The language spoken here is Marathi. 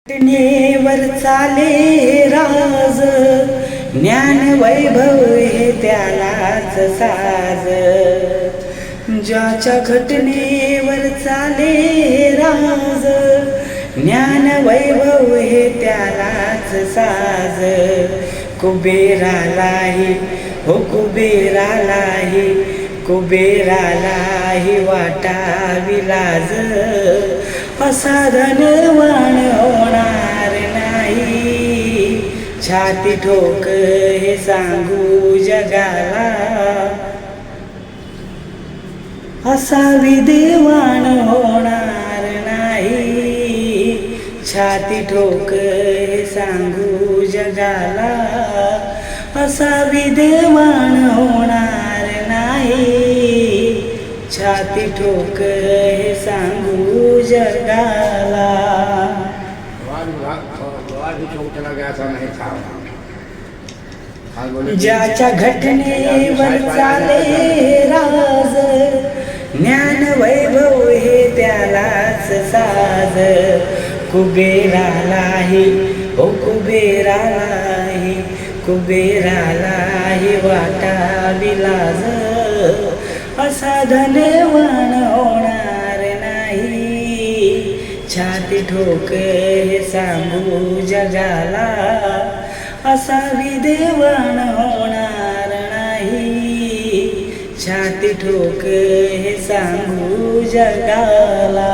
घटनेवर चाले राज, ज्ञान वैभव हे त्यालाच साज. ज्याच्या घटनेवर चाले राज, ज्ञान वैभव हे त्यालाच साज. कुबेरालाही हो कुबेरालाही, कुबेरालाही वाटावी लाज. असा धनवान होणार नाही, छाती ठोक हे सांगू जगाला. असा विद्वान होणार नाही, छाती ठोक हे सांगू जगाला. असा विद्वान होणार नाही, छाती ठोक हे सांगू जगाला. ज्याच्या घटनेवर चाले राज, ज्ञान वैभव हे त्यालाच साज. कुबेरालाही हो कुबेरालाही, कुबेरालाही वाटावी लाज. असा धनवान होणार नाही, छाती ठोक हे सांगू जगाला. असा विद्वान होणार नाही, छाती ठोक हे सांगू जगाला.